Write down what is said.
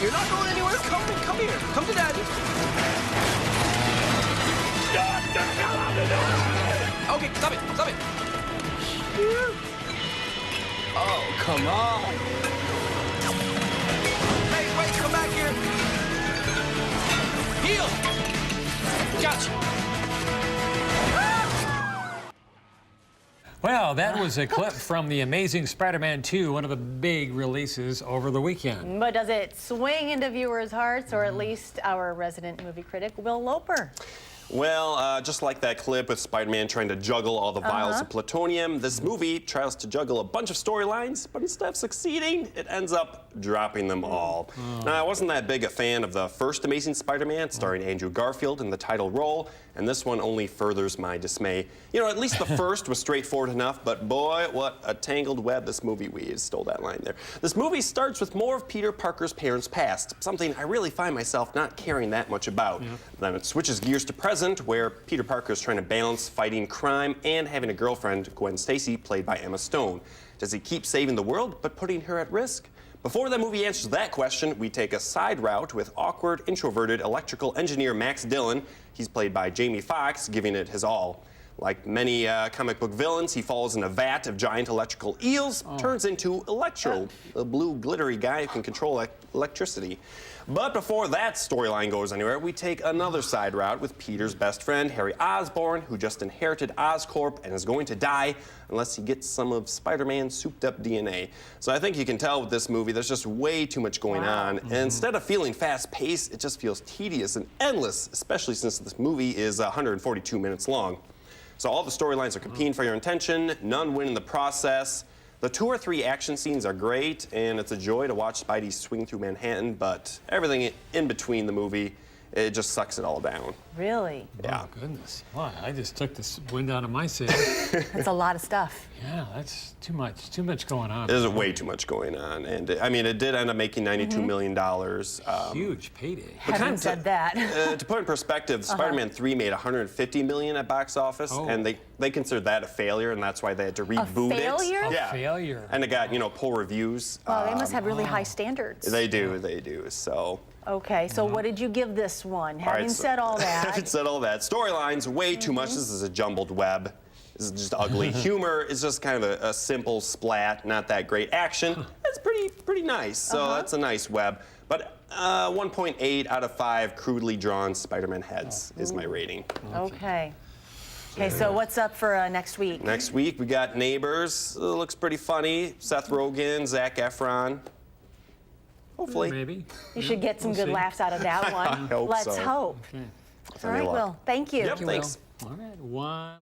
You're not going anywhere. Come here. Come to Daddy. Okay, stop it. Stop it. Oh, come on. Hey, wait, come back here. Heel. Gotcha. Well, that was a clip from The Amazing Spider-Man 2, one of the big releases over the weekend. But does it swing into viewers' hearts, or at least our resident movie critic, Will Loper? Well, just like that clip with Spider-Man trying to juggle all the vials of plutonium, this movie tries to juggle a bunch of storylines, but instead of succeeding, it ends up dropping them all. Now, I wasn't that big a fan of the first Amazing Spider-Man, starring Andrew Garfield in the title role, and this one only furthers my dismay. You know, at least the first was straightforward enough, but boy, what a tangled web this movie weaves. Stole that line there. This movie starts with more of Peter Parker's parents' past, something I really find myself not caring that much about. Then it switches gears to present, where Peter Parker is trying to balance fighting crime and having a girlfriend, Gwen Stacy, played by Emma Stone. Does he keep saving the world but putting her at risk? Before the movie answers that question, we take a side route with awkward, introverted electrical engineer Max Dillon. He's played by Jamie Foxx, giving it his all. Like many comic book villains, he falls in a vat of giant electrical eels, turns into Electro, a blue glittery guy who can control electricity. But before that storyline goes anywhere, we take another side route with Peter's best friend, Harry Osborn, who just inherited Oscorp and is going to die unless he gets some of Spider-Man's souped-up DNA. So I think you can tell with this movie, there's just way too much going on. And instead of feeling fast-paced, it just feels tedious and endless, especially since this movie is 142 minutes long. So all the storylines are competing for your attention, none win in the process. The 2 or 3 action scenes are great, and it's a joy to watch Spidey swing through Manhattan, but everything in between the movie, it just sucks it all down. Really? Yeah. Oh, goodness. Wow, I just took this wind out of my sails. That's a lot of stuff. Yeah, that's too much going on. There's way too much going on, and I mean, it did end up making $92 million. Huge payday. Haven't said that. To put in perspective, Spider-Man 3 made $150 million at box office, and they considered that a failure, and that's why they had to reboot it. A failure? Yeah. Failure. And it got, you know, poor reviews. Well, they must have really high standards. They do, so. Okay, so what did you give this one? Having said all that. Having said all that, storylines, way too much. This is a jumbled web. This is just ugly. Humor is just kind of a simple splat, not that great. Action, it's pretty nice, so that's a nice web. But 1.8 out of 5 crudely drawn Spider-Man heads is my rating. Okay. Okay, so what's up for next week? Next week, we got Neighbors. It looks pretty funny. Seth Rogen, Zac Efron. Hopefully. Maybe. You should get some good laughs out of that one. Hope Let's so. hope. Okay. All right, Will. Thank you. Yep, thanks. All right, one.